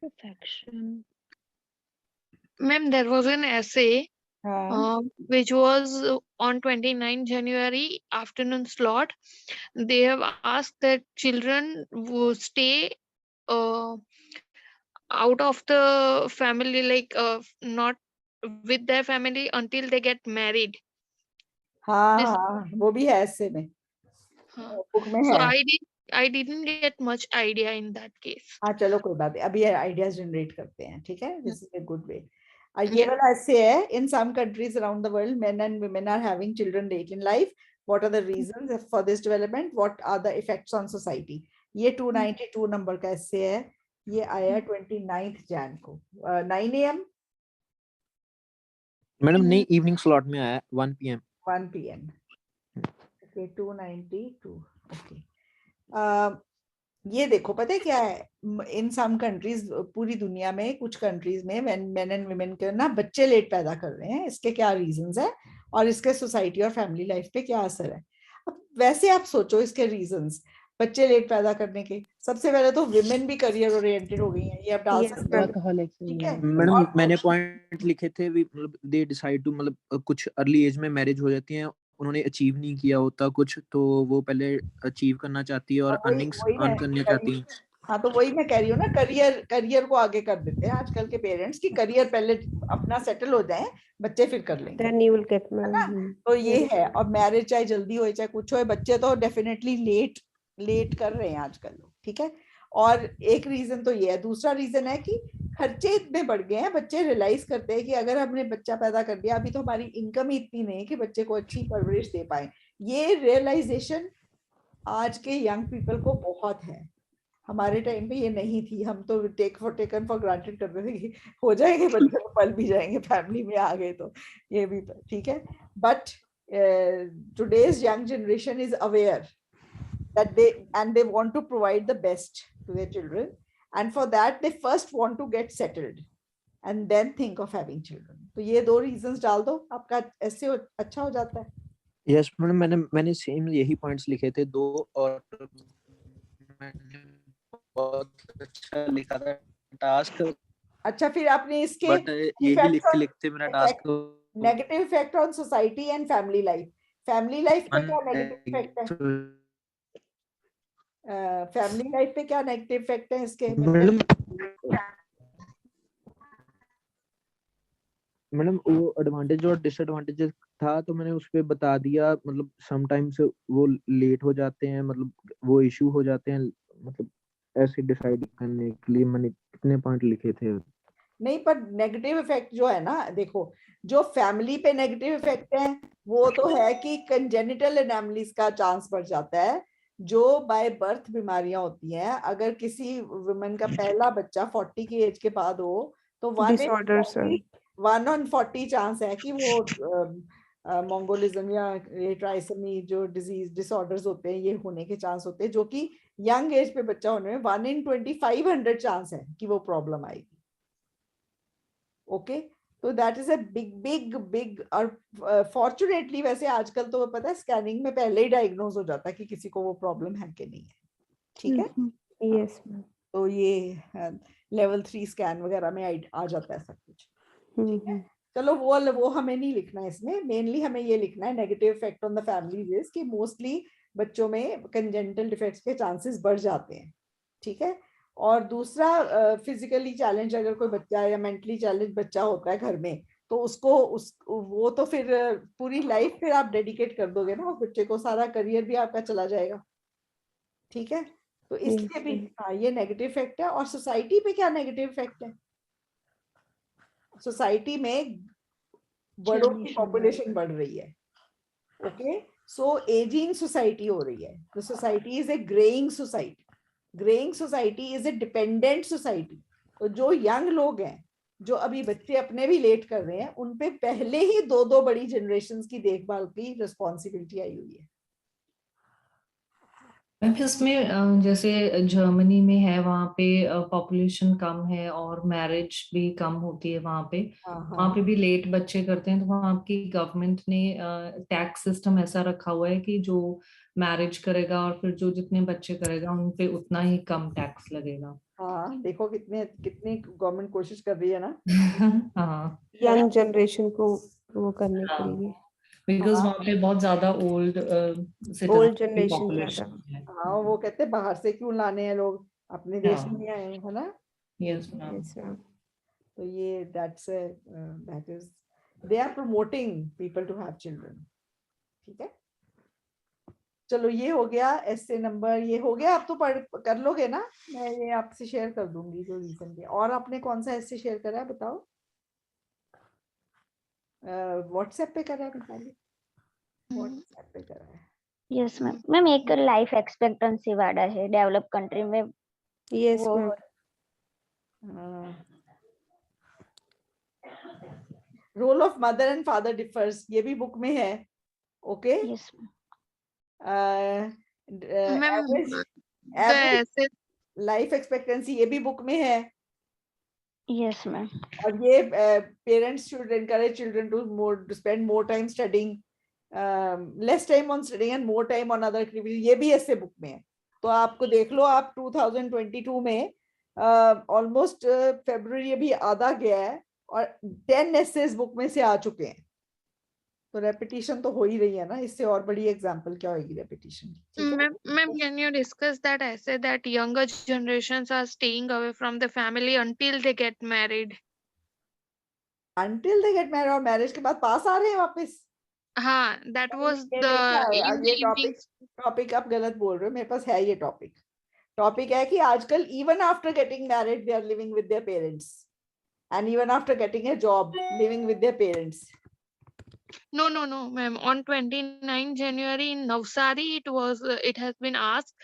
Perfection. Ma'am, there was an essay which was on 29 January afternoon slot. They have asked that children will stay out of the family, like not with their family until they get married. हाँ, वो भी है ऐसे में. Book में So है. I didn't get much idea in that case. हाँ, चलो कोई बात नहीं, अभी आइडियाज जनरेट करते हैं. ठीक है. This is a good way. ये वाला ऐसे है. In some countries around the world, men and women are having children late in life. What are the reasons for this development? What are the effects on society? ये 292 number का ऐसे है. ये आया 29 जैन को 9 AM. मैडम नहीं, evening slot में आया 1 PM. 1 PM. ओके. 292. ओके. ये देखो, पता है क्या है, इन सम कंट्रीज, पूरी दुनिया में कुछ कंट्रीज में मेन एंड वुमेन के ना बच्चे लेट पैदा कर रहे हैं. इसके क्या रीजंस है और इसके सोसाइटी और फैमिली लाइफ पे क्या असर है? अब वैसे आप सोचो इसके रीजंस बच्चे लेट पैदा करने के. सबसे पहले तो वुमेन भी करियर ओरिएंटेड हो गई हैं. ये आप डाल सकते हो. ठीक है. मैडम मैंने पॉइंट लिखे थे, मतलब दे डिसाइड टू, मतलब कुछ अर्ली एज में मैरिज हो जाती है, उन्होंने अचीव नहीं किया होता कुछ, तो वो पहले अचीव करना चाहती है और अर्निंग्स अर्न करना चाहती है. हाँ, तो वही मैं कह रही हूँ ना, करियर को आगे कर देते हैं आजकल के पेरेंट्स की. करियर पहले अपना सेटल हो जाए, बच्चे फिर कर लेंगे. Then you will get married. तो ये है. और मैरिज चाहे जल्दी हो चाहे कुछ हो, बच्चे तो डेफिनेटली लेट कर रहे हैं आजकल लोग. ठीक है. और एक रीजन तो ये है. दूसरा रीजन है कि खर्चे इतने बढ़ गए हैं. बच्चे रियलाइज करते हैं कि अगर हमने बच्चा पैदा कर दिया, अभी तो हमारी इनकम ही इतनी नहीं है कि बच्चे को अच्छी परवरिश दे पाए. ये रियलाइजेशन आज के यंग पीपल को बहुत है. हमारे टाइम पे ये नहीं थी, हम तो टेकन फॉर ग्रांटेड करते थे कि हो जाएंगे बच्चे, तो पल भी जाएंगे, फैमिली में आ गए तो ये भी ठीक है. But today's young generation is aware that they want to provide the best to their children, and for that they first want to get settled and then think of having children. तो ये 2 reasons डाल दो, आपका ऐसे अच्छा हो जाता है. यस मैडम, मैंने सेम यही पॉइंट्स लिखे थे 2, और मैंने बहुत अच्छा लिखा था टास्क. अच्छा, फिर आपने इसके बट यही लिखते लिखते मेरा task negative effect on society and family life. Family life पे क्या नेगेटिव इफेक्ट है? फैमिली लाइफ पे क्या नेगेटिव इफेक्ट है इसके? मैडम वो एडवांटेज और डिसएडवांटेजेस था, तो मैंने उस पे बता दिया. मतलब समटाइम्स वो लेट हो जाते हैं, मतलब वो इशू हो जाते हैं. मतलब ऐसे डिसाइड करने के लिए मैंने कितने पॉइंट लिखे थे. नहीं, पर नेगेटिव इफेक्ट जो है ना, देखो, जो फैमिली पे नेगेटिव इफेक्ट है वो तो है कि कंजेनिटल एनोमलीज का चांस बढ़ जाता है, जो बाय बर्थ बीमारियां होती हैं. अगर किसी वुमेन का पहला बच्चा 40 की एज के बाद हो तो 1 on 40 चांस है कि वो मोंगोलिज्म या ये ट्राइसमी जो डिसऑर्डर्स होते हैं ये होने के चांस होते हैं, जो कि यंग एज पे बच्चा होने में 1 in 2500 चांस है कि वो प्रॉब्लम आएगी. ओके, तो दैट इज अ बिग. और फॉर्चुनेटली वैसे आजकल तो पता है स्कैनिंग में पहले ही डायग्नोज हो जाता है कि किसी को वो प्रॉब्लम है कि नहीं है. ठीक है. Yes ma'am. तो ये लेवल 3 स्कैन वगैरह में आ जाता है सब कुछ. ठीक है. चलो वो हमें नहीं लिखना है इसमें. मेनली हमें ये लिखना है negative effect on the family is कि मोस्टली बच्चों में कंजेनिटल डिफेक्ट्स के चांसेस बढ़ जाते हैं. ठीक है. और दूसरा, फिजिकली चैलेंज अगर कोई बच्चा या मेंटली चैलेंज बच्चा होता है घर में, तो वो तो फिर पूरी लाइफ फिर आप डेडिकेट कर दोगे ना उस बच्चे को, सारा करियर भी आपका चला जाएगा. ठीक है. तो इसलिए भी हाँ, ये नेगेटिव इफेक्ट है. और सोसाइटी पे क्या नेगेटिव इफेक्ट है? सोसाइटी में बड़ों की पॉपुलेशन बढ़ रही है. ओके, सो एजिंग सोसाइटी हो रही है. The society is a greying society. Greying society is a dependent society. तो जो यंग लोग हैं, जो अभी बच्चे अपने भी लेट कर रहे हैं, उन पे पहले ही 2 बड़ी जनरेशन्स की देखभाल की रिस्पॉन्सिबिलिटी आई हुई है. मैम इसमें जैसे जर्मनी में है, वहाँ पे पॉपुलेशन कम है और मैरिज भी कम होती है वहाँ पे. वहाँ पे भी लेट बच्चे करते हैं, तो वहाँ की गवर्नमेंट ने टैक्स सिस्टम ऐसा रखा हुआ है कि जो मैरिज करेगा और फिर जो जितने बच्चे करेगा उन पे उतना ही कम टैक्स लगेगा. हाँ, देखो कितनी गवर्नमेंट कोशिश कर रही है ना. हाँ, यंग जनरेशन को वो करने के लिए. बिकॉज वहाँ पे बहुत ज्यादा ओल्ड जनरेशन पॉपुलेशन है. हाँ, वो कहते हैं बाहर से क्यों लाने हैं लोग, अपने देश में ही आए है ना. Yes ma'am. तो ये that is they are promoting people to have children. ठीक है. चलो ये हो गया ऐसे नंबर, ये हो गया. आप तो पढ़ कर लोगे ना, मैं ये आपसे शेयर कर दूंगी जो रीजन के. और आपने कौन सा ऐसे शेयर करा है बताओ? व्हाट्सएप पे करा है मिताली? व्हाट्सएप पे करा है. Yes ma'am. मैम एक लाइफ एक्सपेक्टेंसी वाला है डेवलप कंट्री में. Yes ma'am. Role of mother and father differs, ये भी बुक में है. Okay. Yes average life expectancy ये भी बुक में है. Yes ma'am. और ये parents should encourage children to spend more time studying, less time on studying and more time on other activities, ये भी ऐसे बुक में है. तो आपको देख लो, आप 2022 में ऑलमोस्ट फरवरी अभी आधा गया है और 10 एसेस बुक में से आ चुके हैं. तो रेपिटेशन तो हो ही रही है ना, इससे और बड़ी एग्जांपल क्या होगी रेपिटेशन की. Ma'am, can you discuss that essay that younger generations are staying away from the family until they get married? Until they get married, और मैरिज के बाद पास आ रहे हैं वापस. हाँ, that was the ये टॉपिक आप गलत बोल रहे हो. मेरे पास है ये टॉपिक है कि आजकल even after getting married they are living with their parents, and even after getting a job living with their parents. No, ma'am. On 29 January in Navsari, it has been asked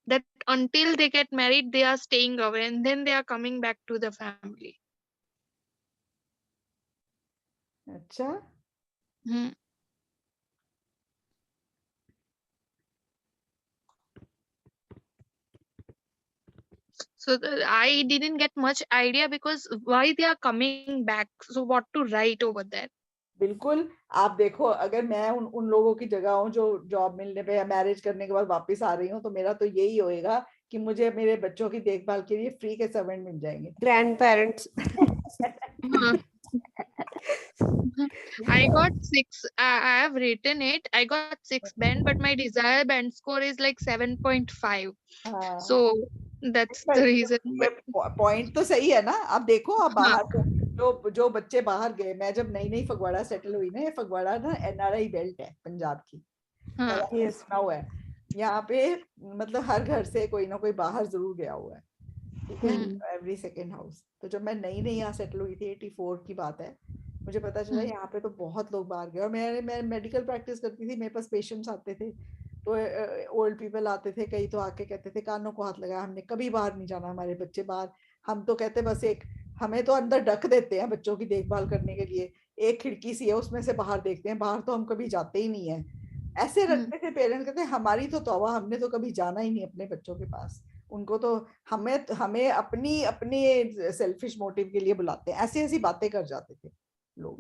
that until they get married, they are staying away and then they are coming back to the family. अच्छा, Hmm. So I didn't get much idea because why they are coming back. So what to write over there? बिल्कुल। आप देखो, अगर मैं उन लोगों की जगह हूँ जो जॉब मिलने पे या मैरिज करने के बाद वापस आ रही हूँ, तो मेरा तो यही होएगा कि मुझे मेरे बच्चों की देखभाल के लिए फ्री के सर्वेंट मिल जाएंगे। Grandparents. Huh. I got 6. I have written it. I got 6 band, but my desired band score is like 7.5. हाँ, So that's the reason. But point तो सही है ना। आप देखो, आप हाँ, बाहर जो बच्चे बाहर गए, मैं जब नई नई फगवाड़ा सेटल हुई ना, ये फगवाड़ा ना NRI बेल्ट है पंजाब की, हाँ, और आपने Yes. सुना हुआ है यहाँ पे, मतलब हर घर से कोई ना कोई बाहर जरूर गया हुआ है, ठीक है, एवरी सेकेंड हाउस। तो जब मैं नई नई यहाँ सेटल हुई थी, 84 की बात है, मुझे पता चला यहाँ पे तो बहुत लोग बाहर गए। और मैं मेडिकल प्रैक्टिस करती थी, मेरे पास पेशेंट्स आते थे, तो ओल्ड पीपल आते थे कई, तो आके कहते थे कानों को हाथ लगाया, हमने कभी बाहर नहीं जाना, हमारे बच्चे बाहर, हम तो कहते बस एक, हमें तो अंदर ढक देते हैं बच्चों की देखभाल करने के लिए, एक खिड़की सी है उसमें से बाहर देखते हैं, बाहर तो हम कभी जाते ही नहीं है। ऐसे रखते थे पेरेंट्स, कहते हमारी तो तौबा, हमने तो कभी जाना ही नहीं अपने बच्चों के पास, उनको तो हमें अपनी अपनी सेल्फिश मोटिव के लिए बुलाते हैं, ऐसी ऐसी बातें कर जाते थे लोग।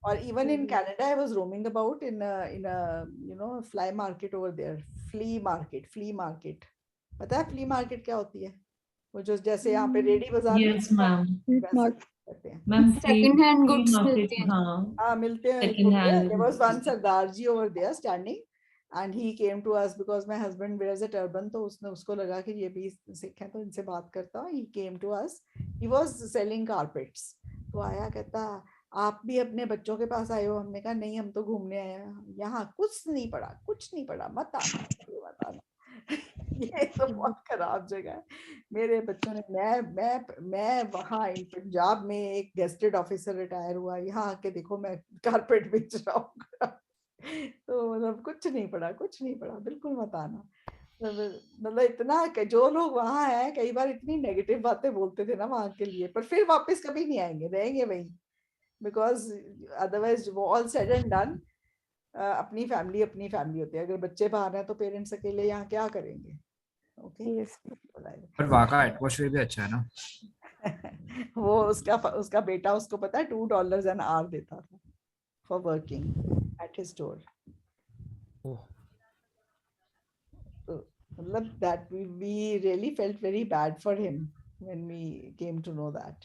और even in Canada I was roaming about in fly market over there, flea market, पता है फ्ली मार्केट क्या होती है? वो जो जैसे यहाँ पे रेडी बाजार Yes, ma'am. कहते हैं। Ma'am Second hand free goods market, मिलते हैं। हाँ, हाँ, मिलते हैं। Second hand. There was one Sardarji over there standing, and he came to us because my husband wears a turban, तो उसने उसको लगा कि ये भी सिख है तो इनसे बात करता हूँ। He came to us. He was selling carpets. तो आया, कहता आप भी अपने बच्चों के पास आए हो? हमने कहा नहीं, हम तो घूमने आए हैं, यहाँ कुछ नहीं पड़ा, मत आना। ये तो बहुत खराब जगह है। मेरे बच्चों ने, मैं वहाँ पंजाब में एक गेस्टेड ऑफिसर रिटायर हुआ, यहाँ आके देखो मैं कारपेट बेच रहा हूँ। तो मतलब कुछ नहीं पड़ा, बिल्कुल मत आना। मतलब इतना जो लोग वहाँ हैं, कई बार इतनी नेगेटिव बातें बोलते थे ना वहाँ के लिए, पर फिर वापस कभी नहीं आएंगे, रहेंगे वहीं, बिकॉज अदरवाइज वो ऑल सेड एंड डन, अपनी फैमिली होती है। अगर बच्चे बाहर हैं तो पेरेंट्स अकेले यहाँ क्या करेंगे? ओके। Yes. पर वहाँ का एटमॉस्फेयर भी अच्छा है ना। वो उसका बेटा उसको पता है $2 an hour देता था for working at his store. मतलब that we really felt very bad for him when we came to know that.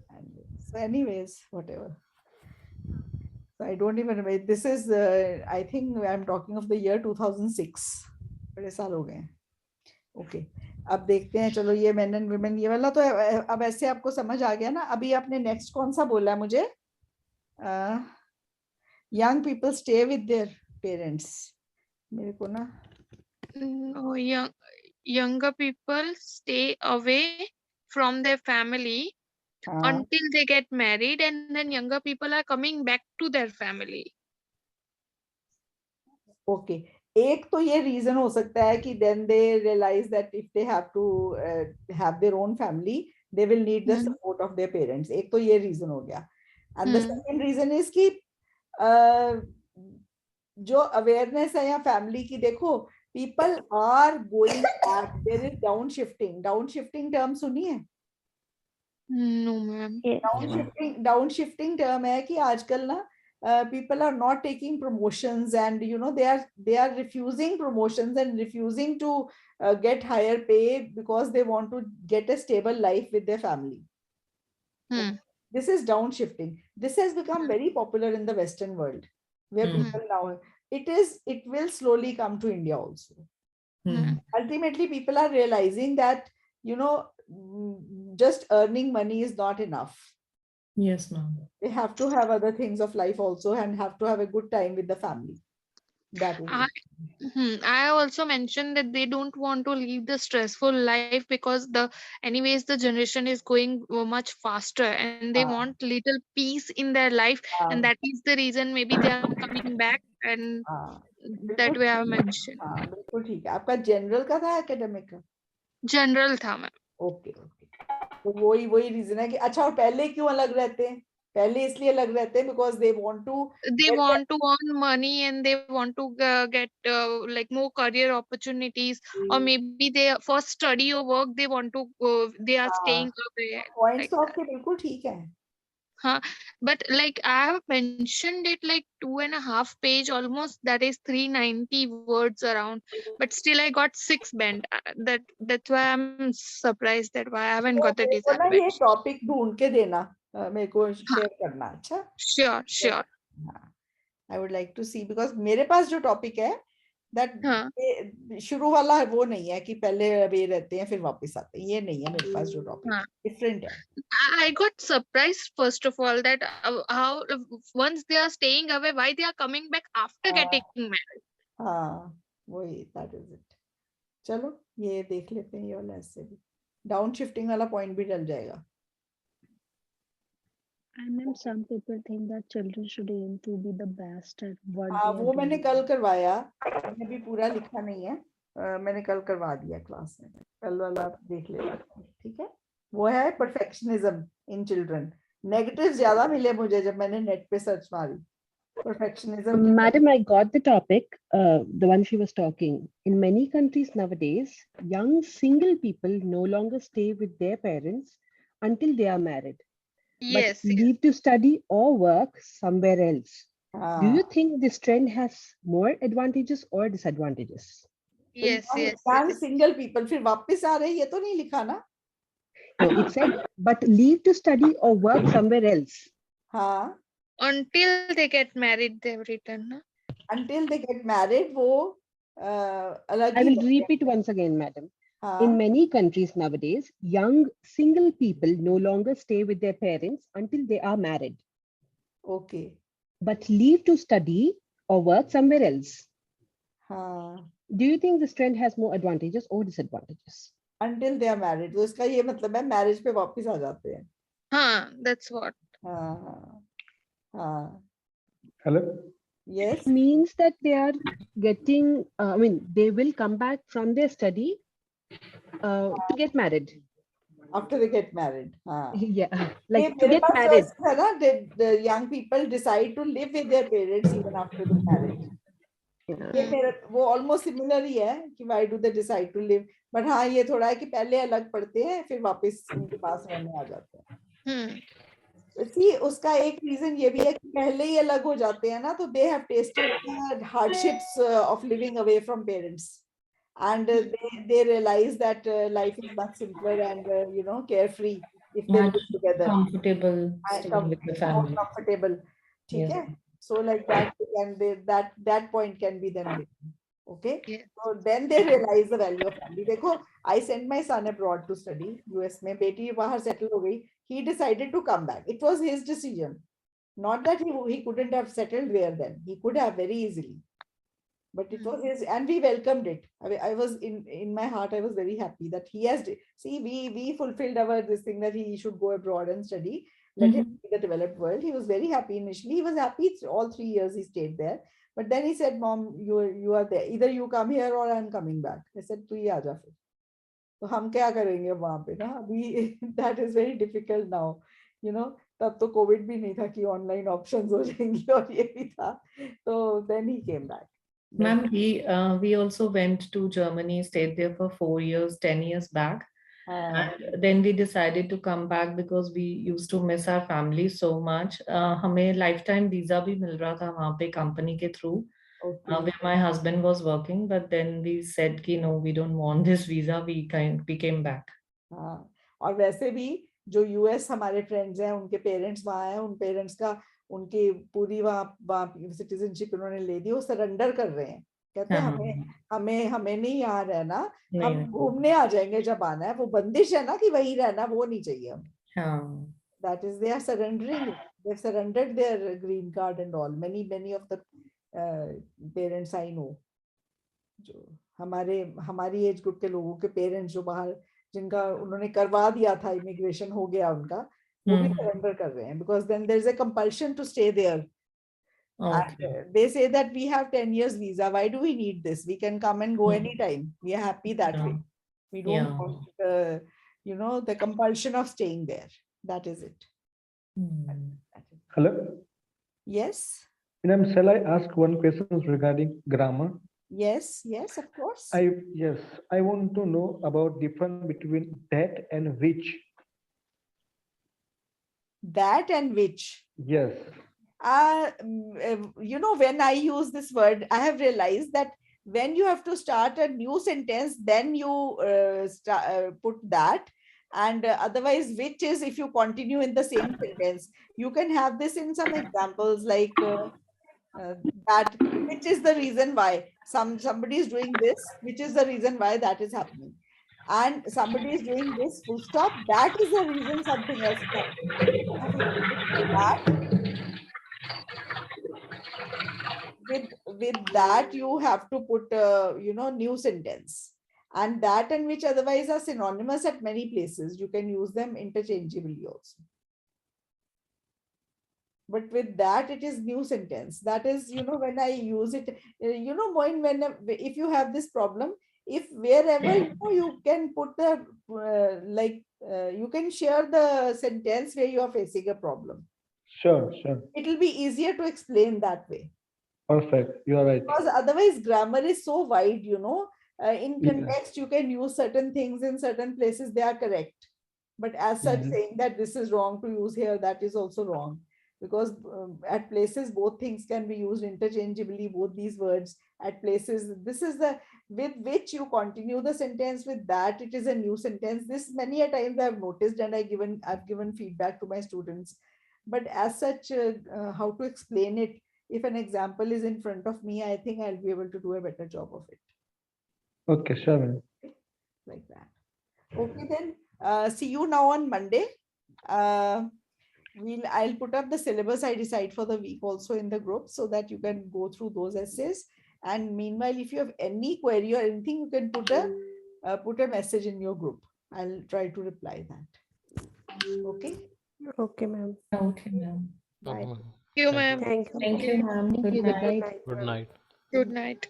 And so anyways, whatever. So I don't even remember. This is I think I'm talking of the year 2006. बड़े साल हो गए। Okay, अब देखते हैं। चलो, ये main and women ये वाला तो अब ऐसे आपको समझ आ गया ना। अभी आपने नेक्स्ट कौन सा बोला है मुझे? Young people stay with their parents. मेरे को ना no, younger people stay away from their family until they get married, and then younger people are coming back to their family. Okay, एक तो ये रीजन हो सकता है कि then they realize that if they have to have their own family, they will need the support of their parents. एक तो ये रीजन हो गया। And the second reason is कि जो अवेयरनेस है या फैमिली की, देखो people are going back, there is downshifting term सुनी है? No, ma'am. Downshifting term है कि आजकल ना people are not taking promotions, and they are refusing promotions and refusing to get higher pay because they want to get a stable life with their family. This is downshifting. This has become very popular in the Western world, where people now, it will slowly come to India also. Ultimately, people are realizing that just earning money is not enough. Yes, ma'am. They have to have other things of life also, and have to have a good time with the family. That is I also mentioned that they don't want to live the stressful life because anyways the generation is going much faster, and they want little peace in their life, and that is the reason maybe they are coming back and हाँ that बिल्कुल way I ठीक है। mentioned. हाँ बिल्कुल ठीक है। आपका general का था एकेडमिक का? General था मैम. ओके ओके, तो वही रीजन है कि अच्छा, और पहले क्यों अलग रहते हैं? पहले इसलिए अलग रहते हैं because they want to They want to earn money and they want to get like more career opportunities, or maybe they first study or work they want to they are staying away points like तो that. आपके बिल्कुल ठीक है। Huh? But like I have mentioned it like 2.5 page almost, that is 390 words around, but still I got 6 band. That's why I'm surprised that why I haven't तो got the मेरे को ना ये disadvantage. टॉपिक ढूंढ के देना, मेरे को हाँ, शेयर करना। अच्छा, sure. I would like to see, because मेरे पास जो टॉपिक है दैट हाँ, शुरू वाला वो नहीं है कि पहले वे रहते हैं फिर वापस आते हैं, ये नहीं है मेरे पास जो टॉपिक, हाँ. डिफरेंट है। I got surprised first of all that how once they are staying away, why they are coming back after getting married. हाँ वही, दैट इज इट। चलो ये देख लेते हैं, ये वाला ऐसे भी डाउन शिफ्टिंग वाला पॉइंट भी डल जाएगा। And then some people think that children should aim to be the best at what हाँ they are वो मैंने doing. कल करवाया, मैंने भी पूरा लिखा नहीं है, मैंने कल करवा दिया क्लास में, कल वाला देख लेना। ठीक है, वो है परफेक्शनिज्म इन चिल्ड्रन। नेगेटिव ज्यादा मिले मुझे जब मैंने नेट पे सर्च मारी परफेक्शनिज्म की। Madam, I got the topic, the one she was talking. In many countries nowadays, young single people no longer stay with their parents until they are married, but Yes. leave to study or work somewhere else. Do you think this trend has more advantages or disadvantages? Yes. Young single people फिर वापस आ रहे, ये तो नहीं लिखा ना? No, it said, but leave to study or work somewhere else. हाँ, Until they get married, they return. Na? until they get married, वो अलग I he will repeat once again, madam. हाँ, In many countries nowadays, young single people no longer stay with their parents until they are married, okay, but leave to study or work somewhere else. हाँ, Do you think this trend has more advantages or disadvantages? until they are married, तो इसका ये मतलब है marriage पे वापस आ जाते हैं। हाँ, that's what. हाँ हाँ, Hello. yes, It means that they are getting, they will come back from their study to get married. after they get married, हाँ। Yeah, ये like to मेरे get पास married. है ना, the young people decide to live with their parents even after the marriage. ये मेरा वो almost similar ही है कि why do they decide to live, but हाँ ये थोड़ा है कि पहले अलग पढ़ते हैं फिर वापस उनके पास रहने आ जाते हैं। सी उसका एक रीजन ये भी है कि पहले ही अलग हो जाते हैं ना, तो they have tested hardships of living away from parents and they realize that life is much simpler and carefree if they Much live together, comfortable staying with the more family. comfortable. Yes. Okay, so like that can be, that point can be then written. Okay, so then they realize the value of family. देखो, I sent my son abroad to study US में, बेटी बाहर settle हो गई, he decided to come back. It was his decision, not that he couldn't have settled there then, he could have very easily. But it was his, and we welcomed it. I was in my heart, I was very happy that he has, see, we fulfilled our this thing that he should go abroad and study, let him see the developed world. He was very happy initially. He was happy all 3 years he stayed there. But then he said, Mom, you are there. Either you come here or I'm coming back. I said, तू ही आ जा फिर. तो हम क्या करेंगे वहाँ पे ना अभी? That is very difficult now. तब तो कोविड भी नहीं था कि ऑनलाइन ऑप्शंस हो जाएंगी और ये भी था. तो then he came back. Ma'am, we also went to Germany, stayed there for 4 years, 10 years back. And then we decided to come back because we used to miss our family so much. हमें lifetime visa भी मिल रहा था वहाँ पे company के through, where my husband was working. But then we said कि no, we don't want this visa. We came back. हाँ, और वैसे भी जो यूएस हमारे फ्रेंड्स हैं उनके पेरेंट्स वहाँ हैं, उन पेरेंट्स का उनकी पूरी वहाँ सिटीजनशिप उन्होंने ले दी, वो सरेंडर कर रहे हैं, कहते हैं हमें नहीं यहाँ रहना, हम घूमने आ जाएंगे जब आना है। वो बंदिश है ना कि वही रहना, वो नहीं चाहिए हमें। That is, they are surrendering. They've surrendered their green card and all. Many of the parents I know, जो हमारी एज ग्रुप के लोगों के पेरेंट्स जो बाहर, जिनका उन्होंने करवा दिया था, इमिग्रेशन हो गया उनका, वो भी सरेंडर कर रहे हैं, because then there is a compulsion to stay there Okay. And they say that we have 10 years visa. Why do we need this? We can come and go anytime. We are happy that way. We don't want the, the compulsion of staying there. That is it. Hello. Yes. Madam, shall I ask one question regarding grammar? Yes, of course. I want to know about difference between that and which. That and which. Yes. When I use this word, I have realized that when you have to start a new sentence, then you put that. And otherwise, which is if you continue in the same sentence. You can have this in some examples like that, which is the reason why somebody is doing this, which is the reason why that is happening. And somebody is doing this full stop, that is the reason something else is happening. So with that you have to put new sentence, and that and which otherwise are synonymous at many places. You can use them interchangeably also. But with that, it is new sentence. That is, when I use it, Moin, if you have this problem, if wherever you can put the you can share the sentence where you are facing a problem. Sure. It will be easier to explain that way. Perfect. You are right. Because otherwise, grammar is so wide, in context, you can use certain things in certain places, they are correct. But as such, saying that this is wrong to use here, that is also wrong. Because at places, both things can be used interchangeably, both these words at places. This is the with which you continue the sentence, with that it is a new sentence. This many a times I have noticed, and I've given feedback to my students. But as such, how to explain it, if an example is in front of me, I think I'll be able to do a better job of it. Okay, sure. Like that. Okay, then see you now on Monday. I'll put up the syllabus I decide for the week also in the group, so that you can go through those essays. And meanwhile, if you have any query or anything, you can put a message in your group. I'll try to reply that. Okay. Okay, ma'am. Okay, ma'am. Bye. Okay, ma'am. Thank you, ma'am. Thank you. Thank you, ma'am. Good Good night. night. Good ma'am. night. Good night.